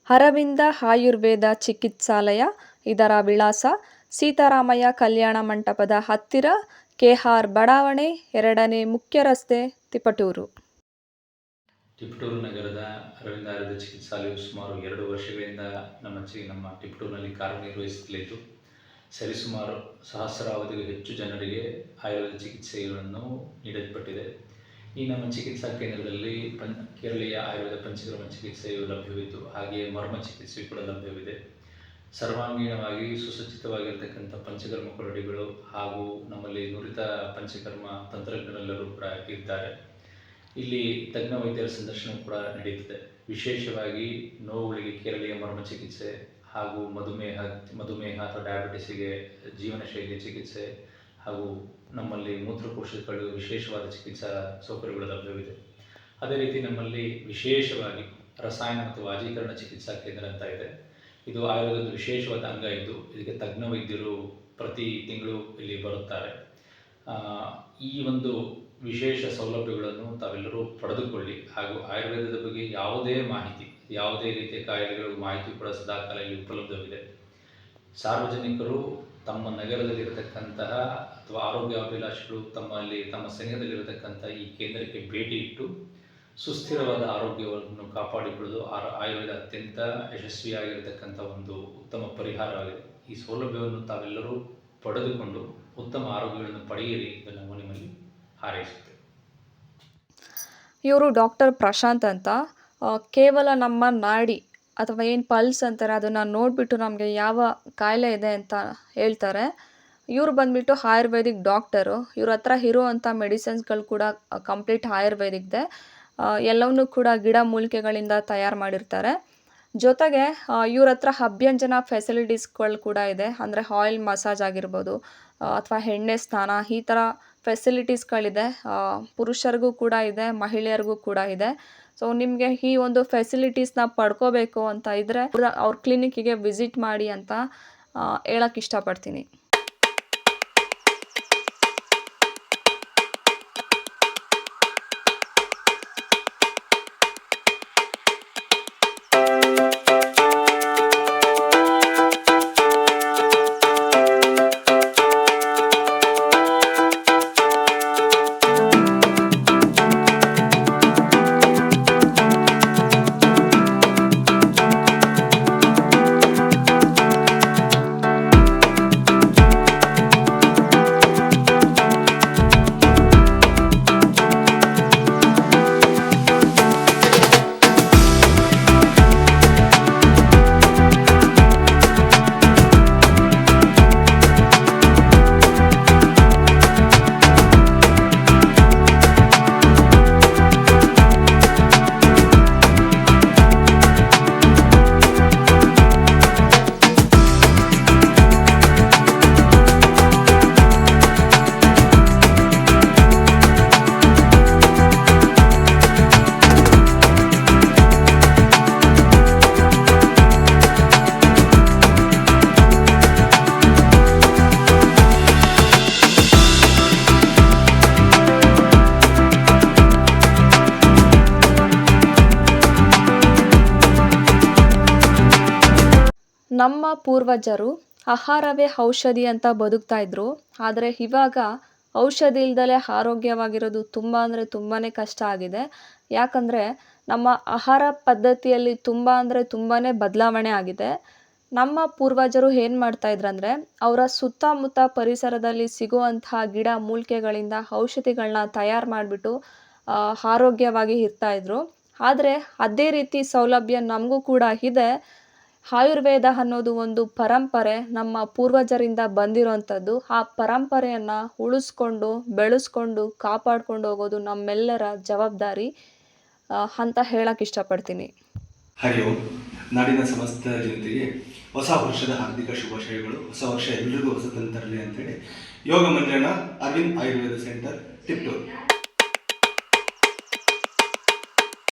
ಅರವಿಂದ ಆಯುರ್ವೇದ ಚಿಕಿತ್ಸಾಲಯ. ಇದರ ವಿಳಾಸ ಸೀತಾರಾಮಯ್ಯ ಕಲ್ಯಾಣ ಮಂಟಪದ ಹತ್ತಿರ, ಕೆಆರ್ ಬಡಾವಣೆ, 2ನೇ ಮುಖ್ಯ ರಸ್ತೆ, ತಿಪಟೂರು. ತಿಪಟೂರು ನಗರದ ಅರವಿಂದ ಆಯುರ್ವೇದ ಚಿಕಿತ್ಸಾಲಯವು ಸುಮಾರು 2 ವರ್ಷಗಳಿಂದ ನಮ್ಮ ತಿಪಟೂರಿನಲ್ಲಿ ಕಾರ್ಯನಿರ್ವಹಿಸುತ್ತಲಿದ್ದು, ಸರಿಸುಮಾರು ಸಹಸ್ರಾವಧಿಗೂ ಹೆಚ್ಚು ಜನರಿಗೆ ಆಯುರ್ವೇದ ಚಿಕಿತ್ಸೆಗಳನ್ನು ನೀಡಲ್ಪಟ್ಟಿದೆ. ಈ ನಮ್ಮ ಚಿಕಿತ್ಸಾ ಕೇಂದ್ರದಲ್ಲಿ ಕೇರಳೀಯ ಆಯುರ್ವೇದ ಪಂಚಕರ್ಮ ಚಿಕಿತ್ಸೆಯು ಲಭ್ಯವಿದ್ದು, ಹಾಗೆಯೇ ಮರ್ಮ ಚಿಕಿತ್ಸೆಯು ಕೂಡ ಲಭ್ಯವಿದೆ. ಸರ್ವಾಂಗೀಣವಾಗಿ ಸುಸಜ್ಜಿತವಾಗಿರತಕ್ಕಂಥ ಪಂಚಕರ್ಮ ಕೊಠಡಿಗಳು ಹಾಗೂ ನಮ್ಮಲ್ಲಿ ನುರಿತ ಪಂಚಕರ್ಮ ತಂತ್ರಜ್ಞರೆಲ್ಲರೂ ಕೂಡ ಇದ್ದಾರೆ. ಇಲ್ಲಿ ತಜ್ಞ ವೈದ್ಯರ ಸಂದರ್ಶನ ಕೂಡ ನಡೆಯುತ್ತದೆ. ವಿಶೇಷವಾಗಿ ನೋವುಗಳಿಗೆ ಕೇರಳೀಯ ಮರ್ಮ ಚಿಕಿತ್ಸೆ ಹಾಗೂ ಮಧುಮೇಹ ಅಥವಾ ಡಯಾಬಿಟಿಸಿಗೆ ಜೀವನ ಶೈಲಿಯ ಚಿಕಿತ್ಸೆ ಹಾಗೂ ನಮ್ಮಲ್ಲಿ ಮೂತ್ರಕೋಶಗಳು ವಿಶೇಷವಾದ ಚಿಕಿತ್ಸಾ ಸೌಕರ್ಯಗಳು ಲಭ್ಯವಿದೆ. ಅದೇ ರೀತಿ ನಮ್ಮಲ್ಲಿ ವಿಶೇಷವಾಗಿ ರಸಾಯನ ಮತ್ತು ವಾಜೀಕರಣ ಚಿಕಿತ್ಸಾ ಕೇಂದ್ರ ಅಂತ ಇದೆ. ಇದು ಆಯುರ್ವೇದದ ವಿಶೇಷವಾದ ಅಂಗ ಇದ್ದು, ಇದಕ್ಕೆ ತಜ್ಞ ವೈದ್ಯರು ಪ್ರತಿ ತಿಂಗಳು ಇಲ್ಲಿ ಬರುತ್ತಾರೆ. ಈ ಒಂದು ವಿಶೇಷ ಸೌಲಭ್ಯಗಳನ್ನು ತಾವೆಲ್ಲರೂ ಪಡೆದುಕೊಳ್ಳಿ. ಹಾಗೂ ಆಯುರ್ವೇದದ ಬಗ್ಗೆ ಯಾವುದೇ ಮಾಹಿತಿ, ಯಾವುದೇ ರೀತಿಯ ಕಾಯಿಲೆಗಳ ಮಾಹಿತಿ ಕೂಡ ಸದಾಕಾಲ ಇಲ್ಲಿ ಉಪಲಬ್ಧವಿದೆ. ಸಾರ್ವಜನಿಕರು ತಮ್ಮ ನಗರದಲ್ಲಿರತಕ್ಕಂತಹ ಅಥವಾ ಆರೋಗ್ಯಾಭಿಲಾಷಿಗಳು ತಮ್ಮ ಸ್ನೇಹದಲ್ಲಿರತಕ್ಕಂಥ ಈ ಕೇಂದ್ರಕ್ಕೆ ಭೇಟಿ ಇಟ್ಟು ಸುಸ್ಥಿರವಾದ ಆರೋಗ್ಯವನ್ನು ಕಾಪಾಡಿಕೊಳ್ಳಲು ಆಯುರ್ವೇದ ಅತ್ಯಂತ ಯಶಸ್ವಿಯಾಗಿರತಕ್ಕಂಥ ಒಂದು ಉತ್ತಮ ಪರಿಹಾರವಾಗಿದೆ. ಈ ಸೌಲಭ್ಯವನ್ನು ತಾವೆಲ್ಲರೂ ಪಡೆದುಕೊಂಡು ಉತ್ತಮ ಆರೋಗ್ಯಗಳನ್ನು ಪಡೆಯಿರಿ ಎಂದು ನಾವು ನಿಮ್ಮಲ್ಲಿ ಹಾರೈಸುತ್ತೇವೆ. ಇವರು ಡಾಕ್ಟರ್ ಪ್ರಶಾಂತ್ ಅಂತ. ಕೇವಲ ನಮ್ಮ ನಾಡಿ ಅಥವಾ ಏನು ಪಲ್ಸ್ ಅಂತಾರೆ ಅದನ್ನು ನೋಡಿಬಿಟ್ಟು ನಮಗೆ ಯಾವ ಕಾಯಿಲೆ ಇದೆ ಅಂತ ಹೇಳ್ತಾರೆ. ಇವರು ಬಂದುಬಿಟ್ಟು ಆಯುರ್ವೇದಿಕ್ ಡಾಕ್ಟರು. ಇವ್ರ ಹತ್ರ ಇರುವಂಥ ಮೆಡಿಸಿನ್ಸ್ಗಳು ಕೂಡ ಕಂಪ್ಲೀಟ್ ಆಯುರ್ವೇದಿಕ್ದೆ. ಎಲ್ಲವನ್ನೂ ಕೂಡ ಗಿಡ ಮೂಲಿಕೆಗಳಿಂದ ತಯಾರು ಮಾಡಿರ್ತಾರೆ. ಜೊತೆಗೆ ಇವ್ರ ಹತ್ರ ಅಭ್ಯಂಜನ ಫೆಸಿಲಿಟೀಸ್ಗಳು ಕೂಡ ಇದೆ. ಅಂದರೆ ಆಯಿಲ್ ಮಸಾಜ್ ಆಗಿರ್ಬೋದು ಅಥವಾ ಎಣ್ಣೆ ಸ್ನಾನ, ಈ ಥರ ಫೆಸಿಲಿಟೀಸ್ಗಳಿದೆ. ಪುರುಷರಿಗೂ ಕೂಡ ಇದೆ, ಮಹಿಳೆಯರಿಗೂ ಕೂಡ ಇದೆ. ಸೊ ನಿಮಗೆ ಈ ಒಂದು ಫೆಸಿಲಿಟೀಸ್ನ ಪಡ್ಕೋಬೇಕು ಅಂತ ಇದ್ದರೆ ಅವ್ರ ಕ್ಲಿನಿಕ್ಕಿಗೆ ವಿಸಿಟ್ ಮಾಡಿ ಅಂತ ಹೇಳಕ್ಕೆ ಇಷ್ಟಪಡ್ತೀನಿ. ನಮ್ಮ ಪೂರ್ವಜರು ಆಹಾರವೇ ಔಷಧಿ ಅಂತ ಬದುಕ್ತಾ ಇದ್ರು. ಆದರೆ ಇವಾಗ ಔಷಧಿ ಇಲ್ದಲೇ ಆರೋಗ್ಯವಾಗಿರೋದು ತುಂಬ ಅಂದರೆ ತುಂಬಾ ಕಷ್ಟ ಆಗಿದೆ. ಯಾಕಂದರೆ ನಮ್ಮ ಆಹಾರ ಪದ್ಧತಿಯಲ್ಲಿ ತುಂಬಾ ಬದಲಾವಣೆ ಆಗಿದೆ. ನಮ್ಮ ಪೂರ್ವಜರು ಏನು ಮಾಡ್ತಾಯಿದ್ರಂದರೆ, ಅವರ ಸುತ್ತಮುತ್ತ ಪರಿಸರದಲ್ಲಿ ಸಿಗುವಂತಹ ಗಿಡ ಮೂಲಿಕೆಗಳಿಂದ ಔಷಧಿಗಳನ್ನ ತಯಾರು ಮಾಡಿಬಿಟ್ಟು ಆರೋಗ್ಯವಾಗಿ ಇರ್ತಾಯಿದ್ರು. ಆದರೆ ಅದೇ ರೀತಿ ಸೌಲಭ್ಯ ನಮಗೂ ಕೂಡ ಇದೆ. ಆಯುರ್ವೇದ ಅನ್ನೋದು ಒಂದು ಪರಂಪರೆ, ನಮ್ಮ ಪೂರ್ವಜರಿಂದ ಬಂದಿರೋವಂಥದ್ದು. ಆ ಪರಂಪರೆಯನ್ನು ಉಳಿಸ್ಕೊಂಡು ಬೆಳೆಸ್ಕೊಂಡು ಕಾಪಾಡ್ಕೊಂಡು ಹೋಗೋದು ನಮ್ಮೆಲ್ಲರ ಜವಾಬ್ದಾರಿ ಅಂತ ಹೇಳಕ್ಕೆ ಇಷ್ಟಪಡ್ತೀನಿ. ಹರಿ ಓಂ. ನಾಡಿನ ಸಮಸ್ತ ಜನತೆಗೆ ಹೊಸ ವರ್ಷದ ಹಾರ್ದಿಕ ಶುಭಾಶಯಗಳು. ಹೊಸ ವರ್ಷ ಎಲ್ಲರಿಗೂ ಹೊಸತನ್ನು ತರಲಿ ಅಂತೇಳಿ ಯೋಗ ಮಂತ್ರಣ ಅರವಿಂದ್ ಆಯುರ್ವೇದ ಸೆಂಟರ್, ತಿಪಟೂರು.